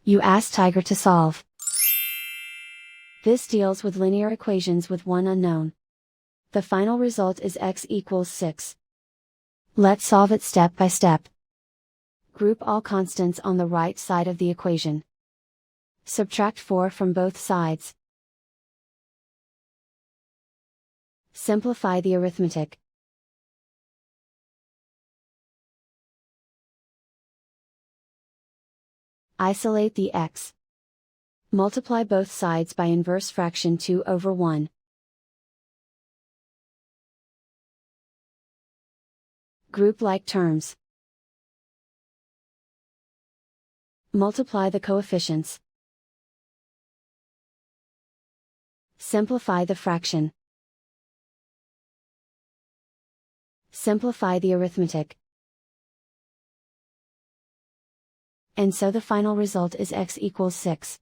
You ask Tiger to solve. This deals with linear equations with one unknown. The final result is x equals 6. Let's solve it step by step. Group all constants on the right side of the equation. Subtract 4 from both sides. Simplify the arithmetic. Isolate the x. Multiply both sides by inverse fraction 2 over 1. Group like terms. Multiply the coefficients. Simplify the fraction. Simplify the arithmetic. And so the final result is x equals 6.